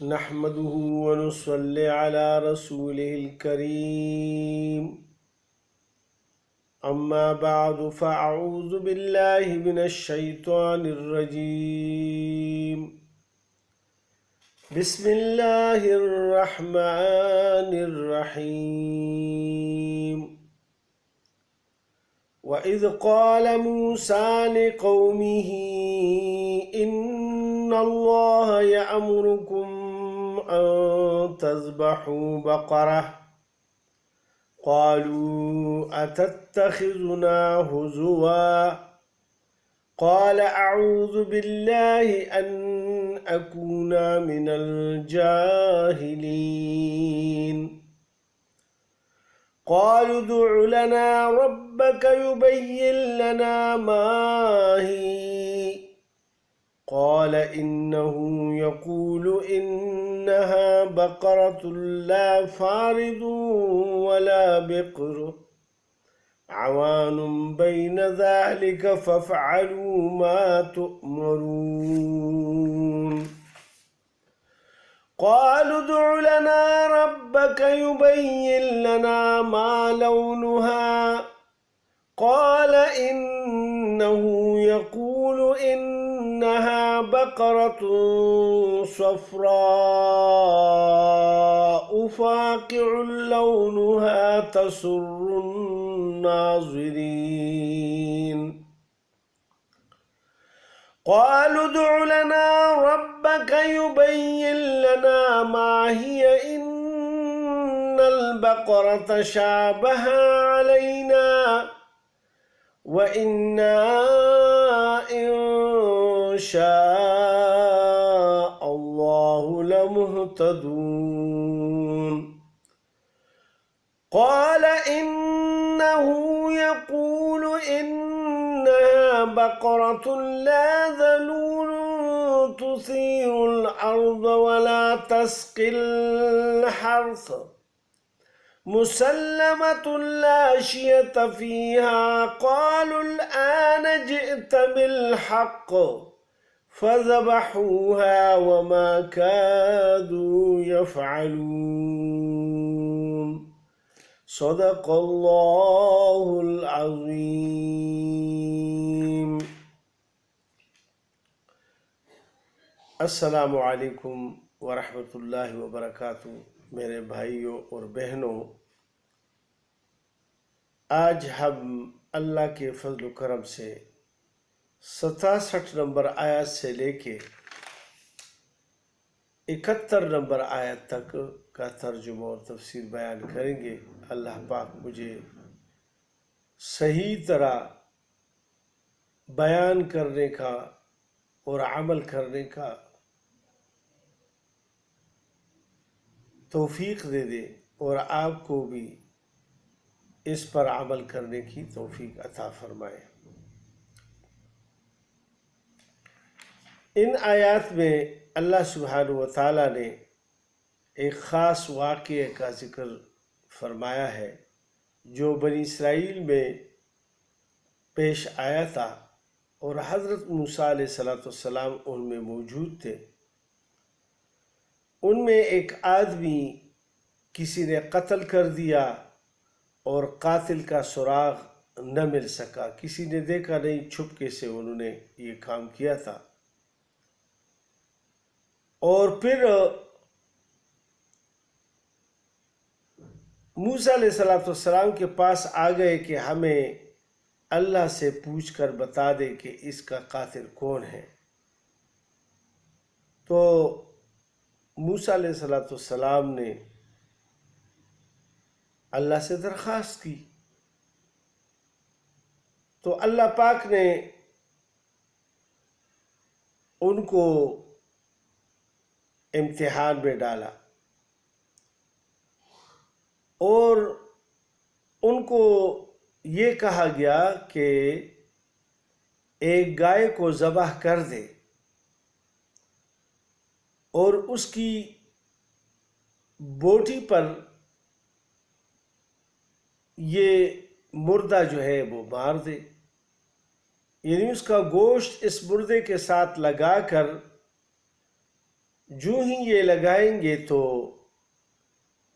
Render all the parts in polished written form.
نحمده ونصلي على رسوله الكريم أما بعد فأعوذ بالله من الشيطان الرجيم بسم الله الرحمن الرحيم وإذ قال موسى لقومه إن الله يأمركم أن تذبحوا بقرة قالوا أتتخذنا هزوا قال أعوذ بالله أن أكون من الجاهلين قالوا ادع لنا ربك يبين لنا ما هي قال إنه يقول إنها بقرة لا فارض ولا بقر عوان بين ذلك فافعلوا ما تؤمرون قالوا ادع لنا ربك يبين لنا ما لونها قال إنه يقول إنها بقرة صفراء فاقع لونها تسر الناظرين قالوا ادع لنا ربك يبين لنا ما هي إن البقرة شابه علينا وإنا إن شاء الله لمهتدون قال إنه يقول إنها بقرة لا ذلول تثير الأرض ولا تسقي الحرث مسلمة لا شية فيها قالوا الآن جئت بالحق فذبحوها وما كادوا يفعلون صدق الله العظيم. السلام علیکم ورحمۃ اللہ وبرکاتہ. میرے بھائیوں اور بہنوں، آج ہم اللہ کے فضل و کرم سے 67 نمبر آیات سے لے کے 71 نمبر آیت تک کا ترجمہ اور تفسیر بیان کریں گے. اللہ پاک مجھے صحیح طرح بیان کرنے کا اور عمل کرنے کا توفیق دے دے اور آپ کو بھی اس پر عمل کرنے کی توفیق عطا فرمائے. ان آیات میں اللہ سبحانہ و تعالی نے ایک خاص واقعے کا ذکر فرمایا ہے جو بنی اسرائیل میں پیش آیا تھا اور حضرت موسی علیہ السلام ان میں موجود تھے. ان میں ایک آدمی کسی نے قتل کر دیا اور قاتل کا سراغ نہ مل سکا. کسی نے دیکھا نہیں، چھپکے سے انہوں نے یہ کام کیا تھا. اور پھر موسی علیہ السلام کے پاس آ گئے کہ ہمیں اللہ سے پوچھ کر بتا دے کہ اس کا قاتل کون ہے. تو موسی علیہ السلام نے اللہ سے درخواست کی تو اللہ پاک نے ان کو امتحان میں ڈالا اور ان کو یہ کہا گیا کہ ایک گائے کو ذبح کر دے اور اس کی بوٹی پر یہ مردہ جو ہے وہ مار دے، یعنی اس کا گوشت اس مردے کے ساتھ لگا کر جو ہی یہ لگائیں گے تو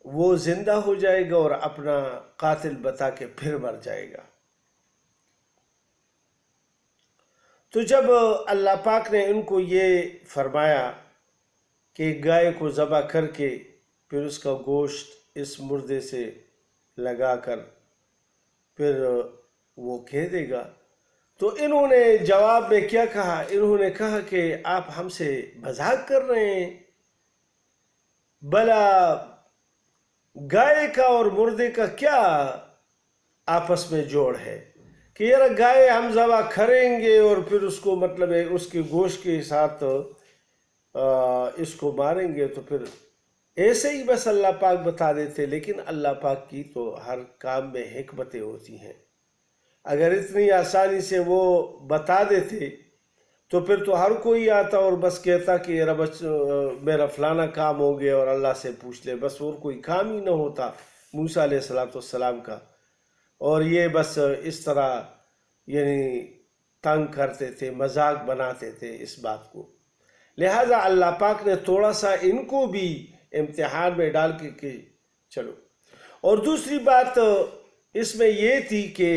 وہ زندہ ہو جائے گا اور اپنا قاتل بتا کے پھر مر جائے گا۔ تو جب اللہ پاک نے ان کو یہ فرمایا کہ گائے کو ذبح کر کے پھر اس کا گوشت اس مردے سے لگا کر پھر وہ کہہ دے گا، تو انہوں نے جواب میں کیا کہا؟ انہوں نے کہا کہ آپ ہم سے مذاق کر رہے ہیں، بھلا گائے کا اور مردے کا کیا آپس میں جوڑ ہے کہ یار گائے ہم ذبح کریں گے اور پھر اس کو مطلب ہے اس کے گوشت کے ساتھ اس کو ماریں گے، تو پھر ایسے ہی بس اللہ پاک بتا دیتے۔ لیکن اللہ پاک کی تو ہر کام میں حکمتیں ہوتی ہیں، اگر اتنی آسانی سے وہ بتا دیتے تو پھر تو ہر کوئی آتا اور بس کہتا کہ میرا فلانا کام ہو گیا اور اللہ سے پوچھ لے، بس اور کوئی کام ہی نہ ہوتا موسی علیہ السلام کا، اور یہ بس اس طرح یعنی تنگ کرتے تھے، مذاق بناتے تھے اس بات کو۔ لہٰذا اللہ پاک نے تھوڑا سا ان کو بھی امتحان میں ڈال کے کہ چلو۔ اور دوسری بات اس میں یہ تھی کہ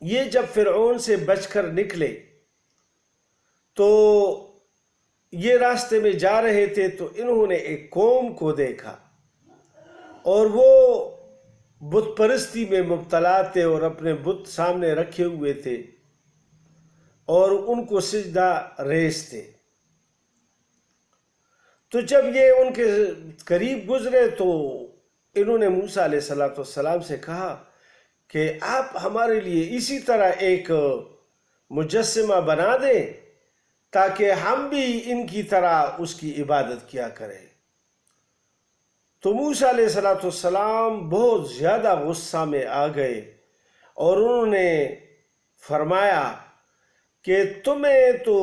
یہ جب فرعون سے بچ کر نکلے تو یہ راستے میں جا رہے تھے، تو انہوں نے ایک قوم کو دیکھا اور وہ بت پرستی میں مبتلا تھے اور اپنے بت سامنے رکھے ہوئے تھے اور ان کو سجدہ ریز تھے۔ تو جب یہ ان کے قریب گزرے تو انہوں نے موسی علیہ السلام سے کہا کہ آپ ہمارے لیے اسی طرح ایک مجسمہ بنا دیں تاکہ ہم بھی ان کی طرح اس کی عبادت کیا کریں۔ تو موسی علیہ السلام بہت زیادہ غصہ میں آ گئے اور انہوں نے فرمایا کہ تمہیں تو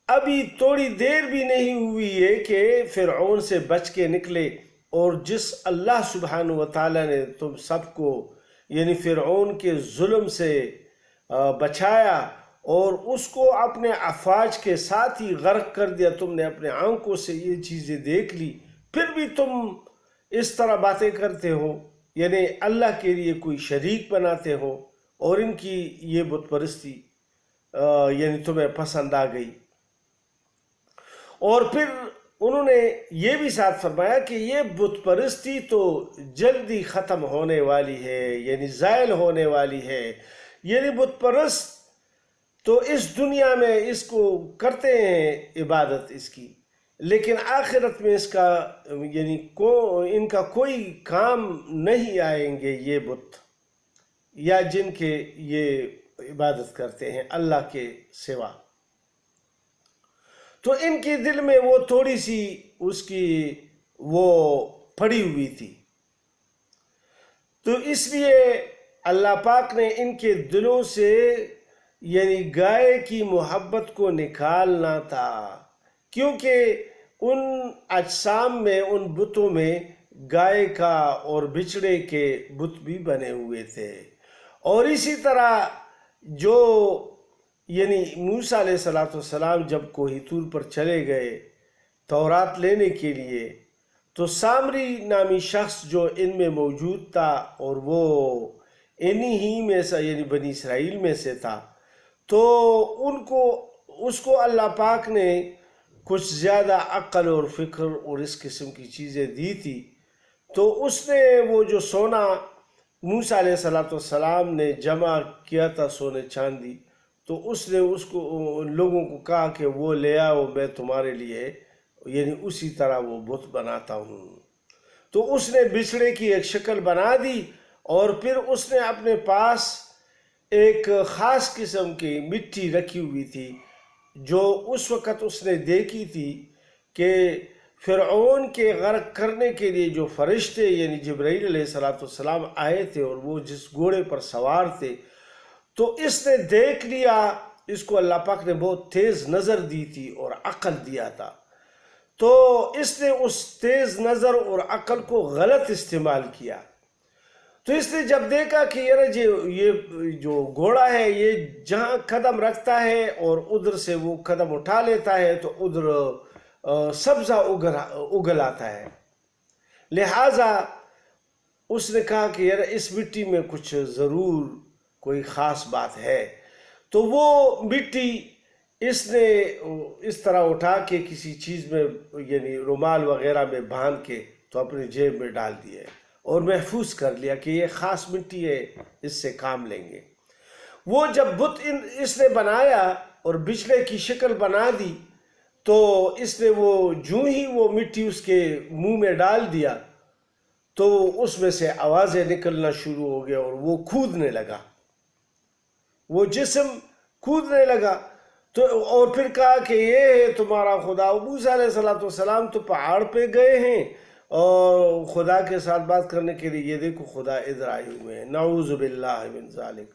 ابھی تھوڑی دیر بھی نہیں ہوئی ہے کہ فرعون سے بچ کے نکلے، اور جس اللہ سبحانہ و تعالی نے تم سب کو یعنی فرعون کے ظلم سے بچایا اور اس کو اپنے افواج کے ساتھ ہی غرق کر دیا، تم نے اپنے آنکھوں سے یہ چیزیں دیکھ لی، پھر بھی تم اس طرح باتیں کرتے ہو، یعنی اللہ کے لیے کوئی شریک بناتے ہو، اور ان کی یہ بت پرستی یعنی تمہیں پسند آ گئی۔ اور پھر انہوں نے یہ بھی ساتھ فرمایا کہ یہ بت پرستی تو جلدی ختم ہونے والی ہے، یعنی زائل ہونے والی ہے، یعنی بت پرست تو اس دنیا میں اس کو کرتے ہیں عبادت اس کی، لیکن آخرت میں اس کا یعنی ان کا کوئی کام نہیں آئیں گے یہ بت یا جن کے یہ عبادت کرتے ہیں اللہ کے سوا۔ تو ان کے دل میں وہ تھوڑی سی اس کی وہ پڑی ہوئی تھی، تو اس لیے اللہ پاک نے ان کے دلوں سے یعنی گائے کی محبت کو نکالنا تھا، کیونکہ ان اجسام میں ان بتوں میں گائے کا اور بچڑے کے بت بھی بنے ہوئے تھے۔ اور اسی طرح جو یعنی موسی علیہ السلام جب کوہ طور پر چلے گئے تورات لینے کے لیے، تو سامری نامی شخص جو ان میں موجود تھا اور وہ انہی ہی میں سے یعنی بنی اسرائیل میں سے تھا، تو اس کو اللہ پاک نے کچھ زیادہ عقل اور فکر اور اس قسم کی چیزیں دی تھی، تو اس نے وہ جو سونا موسی علیہ السلام نے جمع کیا تھا سونے چاندی، تو اس نے اس کو لوگوں کو کہا کہ وہ لے آؤ، میں تمہارے لیے یعنی اسی طرح وہ بت بناتا ہوں۔ تو اس نے بچڑے کی ایک شکل بنا دی اور پھر اس نے اپنے پاس ایک خاص قسم کی مٹی رکھی ہوئی تھی جو اس وقت اس نے دیکھی تھی کہ فرعون کے غرق کرنے کے لیے جو فرشتے یعنی جبرائیل علیہ السلام آئے تھے اور وہ جس گھوڑے پر سوار تھے، تو اس نے دیکھ لیا، اس کو اللہ پاک نے بہت تیز نظر دی تھی اور عقل دیا تھا، تو اس نے اس تیز نظر اور عقل کو غلط استعمال کیا۔ تو اس نے جب دیکھا کہ یہ جو گھوڑا ہے یہ جہاں قدم رکھتا ہے اور ادھر سے وہ قدم اٹھا لیتا ہے تو ادھر سبزہ اگل آتا ہے۔ لہٰذا اس نے کہا کہ یار اس مٹی میں کچھ ضرور کوئی خاص بات ہے، تو وہ مٹی اس نے اس طرح اٹھا کے کسی چیز میں یعنی رومال وغیرہ میں باندھ کے تو اپنی جیب میں ڈال دیا اور محفوظ کر لیا کہ یہ خاص مٹی ہے، اس سے کام لیں گے۔ وہ جب بت اس نے بنایا اور بچھڑے کی شکل بنا دی تو اس نے وہ جوں ہی وہ مٹی اس کے منہ میں ڈال دیا تو اس میں سے آوازیں نکلنا شروع ہو گیا اور وہ کودنے لگا، وہ جسم کودنے لگا۔ تو اور پھر کہا کہ یہ ہے تمہارا خدا۔ موسی علیہ السلام تو پہاڑ پہ گئے ہیں اور خدا کے ساتھ بات کرنے کے لیے، یہ دیکھو خدا ادھر آئے ہوئے ہیں، نعوذ باللہ من ذالک،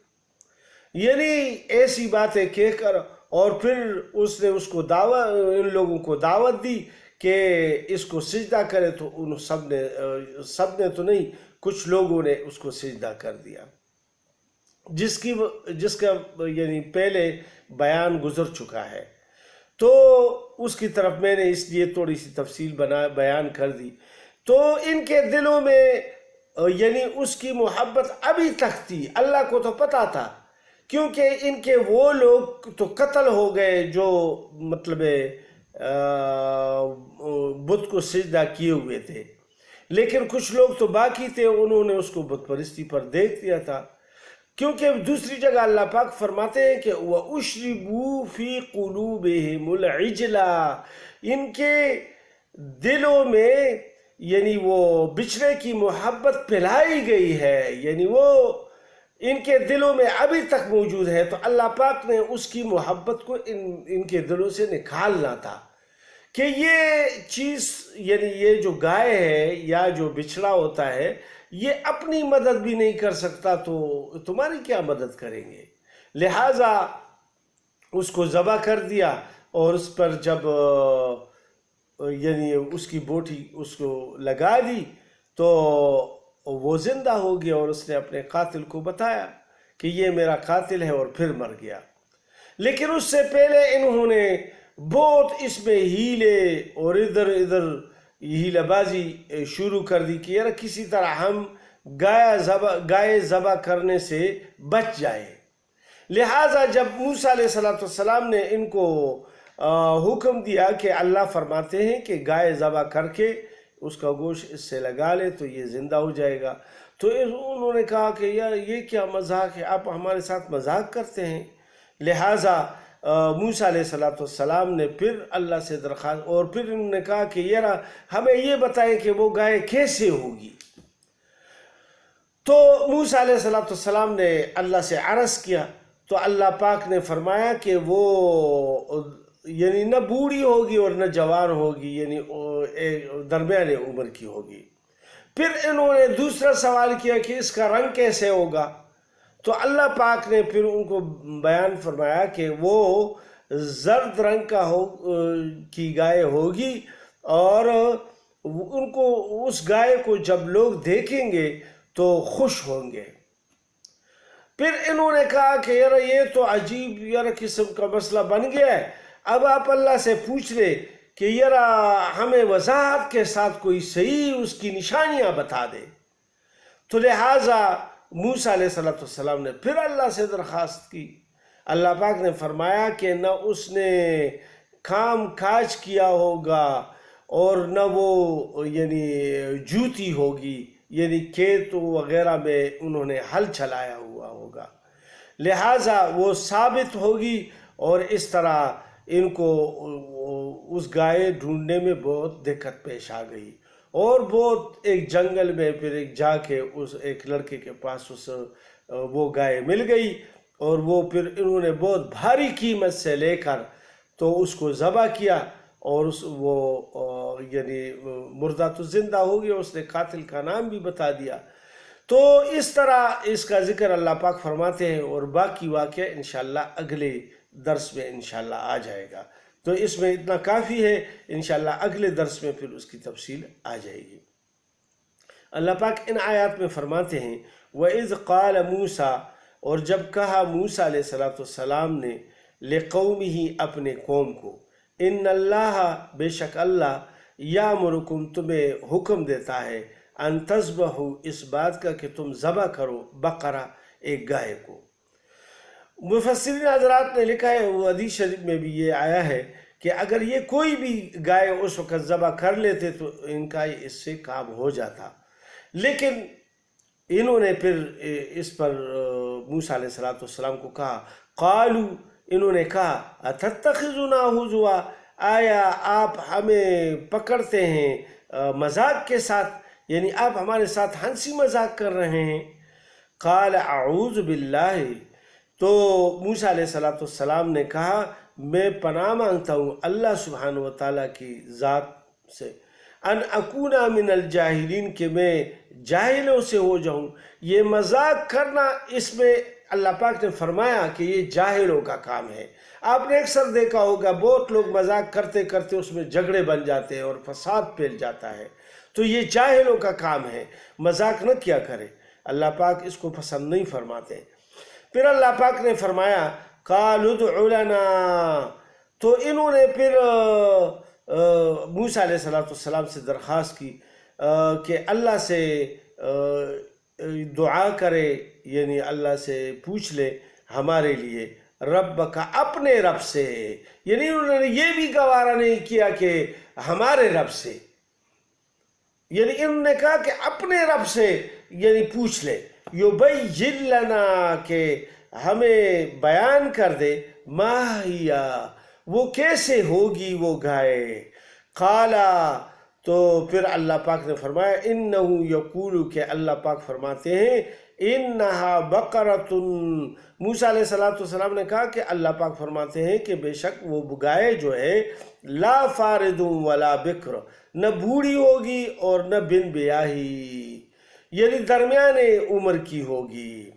یعنی ایسی باتیں کہہ کر۔ اور پھر اس نے اس کو ان لوگوں کو دعوت دی کہ اس کو سجدہ کرے، تو ان سب نے تو نہیں، کچھ لوگوں نے اس کو سجدہ کر دیا، جس کا یعنی پہلے بیان گزر چکا ہے۔ تو اس کی طرف میں نے اس لیے تھوڑی سی تفصیل بیان کر دی۔ تو ان کے دلوں میں یعنی اس کی محبت ابھی تک تھی، اللہ کو تو پتہ تھا، کیونکہ ان کے وہ لوگ تو قتل ہو گئے جو مطلب بت کو سجدہ کیے ہوئے تھے، لیکن کچھ لوگ تو باقی تھے، انہوں نے اس کو بت پرستی پر دیکھ دیا تھا۔ کیونکہ دوسری جگہ اللہ پاک فرماتے ہیں کہ وَأُشْرِبُوا فِي قُلُوبِهِمُ الْعِجْلَ، ان کے دلوں میں یعنی وہ بچھڑے کی محبت پلائی گئی ہے، یعنی وہ ان کے دلوں میں ابھی تک موجود ہے۔ تو اللہ پاک نے اس کی محبت کو ان کے دلوں سے نکالنا تھا کہ یہ چیز یعنی یہ جو گائے ہے یا جو بچھڑا ہوتا ہے یہ اپنی مدد بھی نہیں کر سکتا، تو تمہاری کیا مدد کریں گے؟ لہٰذا اس کو ذبح کر دیا اور اس پر جب یعنی اس کی بوٹی اس کو لگا دی تو وہ زندہ ہو گیا، اور اس نے اپنے قاتل کو بتایا کہ یہ میرا قاتل ہے، اور پھر مر گیا۔ لیکن اس سے پہلے انہوں نے بہت اس میں ہیلے اور ادھر ہیلہ بازی شروع کر دی کہ یار کسی طرح ہم گائے ذبح کرنے سے بچ جائے۔ لہٰذا جب موسی علیہ السلام نے ان کو حکم دیا کہ اللہ فرماتے ہیں کہ گائے ذبح کر کے اس کا گوشت اس سے لگا لے تو یہ زندہ ہو جائے گا، تو انہوں نے کہا کہ یار یہ کیا مذاق ہے، آپ ہمارے ساتھ مذاق کرتے ہیں۔ لہٰذا موسی علیہ السلام نے پھر اللہ سے درخواست، اور پھر انہوں نے کہا کہ یار ہمیں یہ بتائیں کہ وہ گائے کیسے ہوگی۔ تو موسی علیہ السلام نے اللہ سے عرض کیا، تو اللہ پاک نے فرمایا کہ وہ یعنی نہ بوڑھی ہوگی اور نہ جوان ہوگی، یعنی درمیانے عمر کی ہوگی۔ پھر انہوں نے دوسرا سوال کیا کہ اس کا رنگ کیسے ہوگا، تو اللہ پاک نے پھر ان کو بیان فرمایا کہ وہ زرد رنگ کی گائے ہوگی، اور ان کو اس گائے کو جب لوگ دیکھیں گے تو خوش ہوں گے۔ پھر انہوں نے کہا کہ یار یہ تو عجیب یار قسم کا مسئلہ بن گیا ہے، اب آپ اللہ سے پوچھ لیں کہ یار ہمیں وضاحت کے ساتھ کوئی صحیح اس کی نشانیاں بتا دے۔ تو لہٰذا موسی علیہ السلام نے پھر اللہ سے درخواست کی۔ اللہ پاک نے فرمایا کہ نہ اس نے کام کاج کیا ہوگا اور نہ وہ یعنی جوتی ہوگی، یعنی کھیت وغیرہ میں انہوں نے ہل چلایا ہوا ہوگا، لہٰذا وہ ثابت ہوگی۔ اور اس طرح ان کو اس گائے ڈھونڈنے میں بہت دقت پیش آ گئی، اور بہت ایک جنگل میں پھر جا کے اس ایک لڑکے کے پاس وہ گائے مل گئی، اور وہ پھر انہوں نے بہت بھاری قیمت سے لے کر تو اس کو ذبح کیا، اور وہ یعنی مردہ تو زندہ ہو گیا، اس نے قاتل کا نام بھی بتا دیا۔ تو اس طرح اس کا ذکر اللہ پاک فرماتے ہیں، اور باقی واقعہ انشاءاللہ اگلے درس میں انشاءاللہ آ جائے گا۔ تو اس میں اتنا کافی ہے، انشاءاللہ اگلے درس میں پھر اس کی تفصیل آ جائے گی۔ اللہ پاک ان آیات میں فرماتے ہیں وَإِذْ قَالَ مُوسَى، اور جب کہا موسیٰ علیہ السلام نے لِقَوْمِهِ اپنے قوم کو، ان اللہ بے شک اللہ یامرکم تمہیں حکم دیتا ہے ان تذبحوا اس بات کا کہ تم ذبح کرو بقرہ ایک گائے کو۔ مفسرین حضرات نے لکھا ہے، وہ حدیث شریف میں بھی یہ آیا ہے کہ اگر یہ کوئی بھی گائے اس وقت ذبح کر لیتے تو ان کا اس سے کام ہو جاتا، لیکن انہوں نے پھر اس پر موسیٰ علیہ السلام کو کہا، قالوا انہوں نے کہا اتتخذنا ہزوا، آیا آپ ہمیں پکڑتے ہیں مذاق کے ساتھ، یعنی آپ ہمارے ساتھ ہنسی مذاق کر رہے ہیں۔ قال اعوذ باللہ، تو موسیٰ علیہ السلام نے کہا میں پناہ مانگتا ہوں اللہ سبحانہ و تعالیٰ کی ذات سے، ان اکون من الجاہلین، کہ میں جاہلوں سے ہو جاؤں۔ یہ مذاق کرنا، اس میں اللہ پاک نے فرمایا کہ یہ جاہلوں کا کام ہے۔ آپ نے اکثر دیکھا ہوگا بہت لوگ مذاق کرتے کرتے اس میں جھگڑے بن جاتے ہیں اور فساد پھیل جاتا ہے، تو یہ جاہلوں کا کام ہے، مذاق نہ کیا کرے، اللہ پاک اس کو پسند نہیں فرماتے۔ پھر اللہ پاک نے فرمایا قالوا ادع لنا، تو انہوں نے پھر موسیٰ علیہ السلام سے درخواست کی کہ اللہ سے دعا کرے، یعنی اللہ سے پوچھ لے ہمارے لیے رب کا، اپنے رب سے، یعنی انہوں نے یہ بھی گوارا نہیں کیا کہ ہمارے رب سے، یعنی انہوں نے کہا کہ اپنے رب سے یعنی پوچھ لے، یبین لنا، کہ ہمیں بیان کر دے، ما ہی، وہ کیسے ہوگی وہ گائے۔ قالا، تو پھر اللہ پاک نے فرمایا انہو یقول، کہ اللہ پاک فرماتے ہیں انہا بقرۃ، موسیٰ علیہ السلام نے کہا کہ اللہ پاک فرماتے ہیں کہ بے شک وہ گائے جو ہے لا فارد ولا بکر، نہ بوڑھی ہوگی اور نہ بن بیاہی، یعنی درمیان عمر کی ہوگی،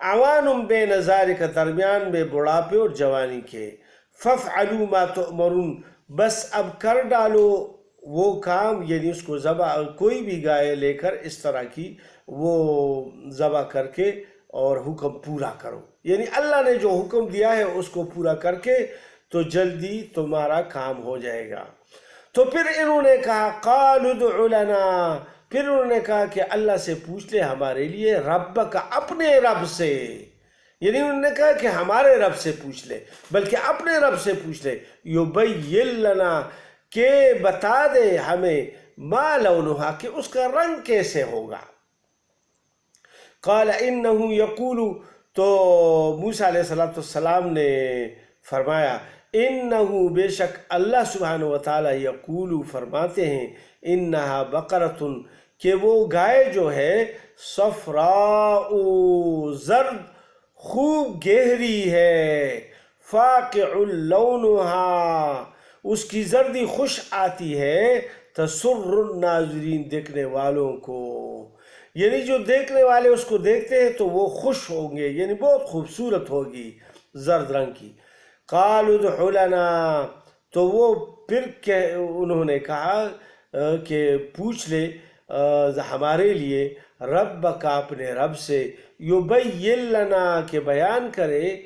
عوان بین ذالک، درمیان میں بڑھاپے اور جوانی کے، فافعلوا ما تؤمرون، بس اب کر ڈالو وہ کام، یعنی اس کو ذبح، کوئی بھی گائے لے کر اس طرح کی وہ ذبح کر کے اور حکم پورا کرو، یعنی اللہ نے جو حکم دیا ہے اس کو پورا کر کے تو جلدی تمہارا کام ہو جائے گا۔ تو پھر انہوں نے کہا قالوا ادع لنا، پھر انہوں نے کہا کہ اللہ سے پوچھ لے ہمارے لیے رب کا، اپنے رب سے، یعنی انہوں نے کہا کہ ہمارے رب سے پوچھ لے، بلکہ اپنے رب سے پوچھ لے، یبین لنا، کہ بتا دے ہمیں، ما لونہا، کہ اس کا رنگ کیسے ہوگا۔ قال انہو یقول، تو موسیٰ علیہ السلام نے فرمایا انہو، بے شک اللہ سبحانہ و تعالی یقول فرماتے ہیں، انہا بقرۃ، کہ وہ گائے جو ہے صفراء، زرد، خوب گہری ہے، فاقع لونہا، اس کی زردی خوش آتی ہے، تسر الناظرین، دیکھنے والوں کو، یعنی جو دیکھنے والے اس کو دیکھتے ہیں تو وہ خوش ہوں گے، یعنی بہت خوبصورت ہوگی زرد رنگ کی۔ قالوا ادع لنا، تو وہ پھر انہوں نے کہا کہ پوچھ لے ہمارے لیے رب کا، اپنے رب سے، یبین لنا، کہ بیان کرے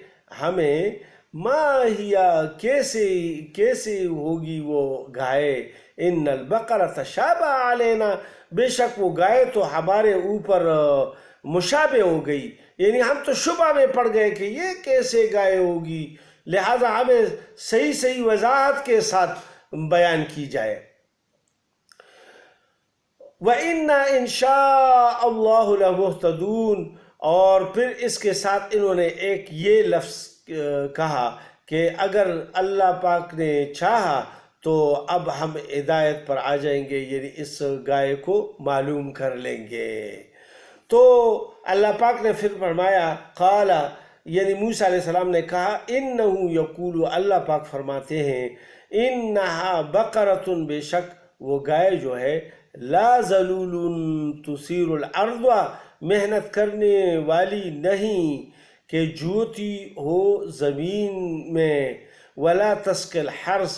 ہمیں، ما ہی، کیسے ہوگی وہ گائے، ان البقرہ تشابہ علینا، بے شک وہ گائے تو ہمارے اوپر مشابہ ہو گئی، یعنی ہم تو شبہ میں پڑ گئے کہ یہ کیسے گائے ہوگی، لہذا ہمیں صحیح وضاحت کے ساتھ بیان کی جائے۔ وَإِنَّا إِن شَاءَ اللَّهُ لَمُهْتَدُونَ، اور پھر اس کے ساتھ انہوں نے ایک یہ لفظ کہا کہ اگر اللہ پاک نے چاہا تو اب ہم ہدایت پر آ جائیں گے، یعنی اس گائے کو معلوم کر لیں گے۔ تو اللہ پاک نے پھر فرمایا قال، یعنی موسیٰ علیہ السلام نے کہا انہو یقول، اللہ پاک فرماتے ہیں انہا بقرۃ، بے شک وہ گائے جو ہے لا ذلول تثیر الارض، محنت کرنے والی نہیں کہ جوتی ہو زمین میں، ولا تسقی الحرث،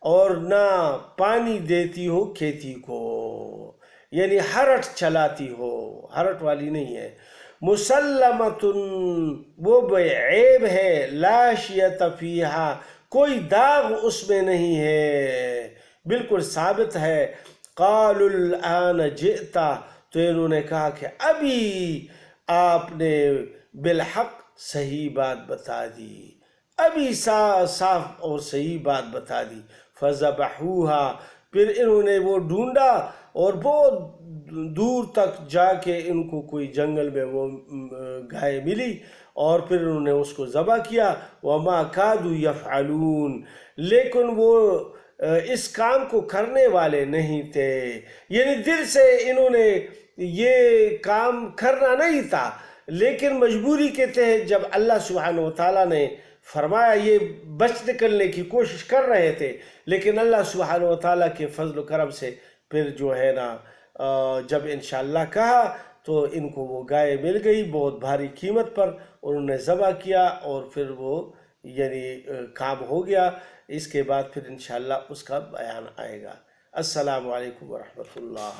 اور نہ پانی دیتی ہو کھیتی کو، یعنی ہرٹ چلاتی ہو، ہرٹ والی نہیں ہے، مسلمۃ، وہ بے عیب ہے، لا شیۃ فیہا، کوئی داغ اس میں نہیں ہے، بالکل ثابت ہے۔ قالوا الآن جئتا، تو انہوں نے کہا کہ ابھی آپ نے بالحق صحیح بات بتا دی، ابھی صاف اور صحیح بات بتا دی۔ فذبحوها، پھر انہوں نے وہ ڈھونڈا اور بہت دور تک جا کے ان کو کوئی جنگل میں وہ گائے ملی، اور پھر انہوں نے اس کو ذبح کیا۔ وما کادوا یفعلون، لیکن وہ اس کام کو کرنے والے نہیں تھے، یعنی دل سے انہوں نے یہ کام کرنا نہیں تھا، لیکن مجبوری کے تحت جب اللہ سبحانہ وتعالیٰ نے فرمایا یہ بچ نکلنے کی کوشش کر رہے تھے، لیکن اللہ سبحانہ وتعالیٰ کے فضل و کرم سے پھر جو ہے نا جب انشاءاللہ کہا تو ان کو وہ گائے مل گئی بہت بھاری قیمت پر، انہوں نے ذبح کیا اور پھر وہ یعنی کام ہو گیا۔ اس کے بعد پھر انشاءاللہ اس کا بیان آئے گا۔ السلام علیکم ورحمۃ اللہ۔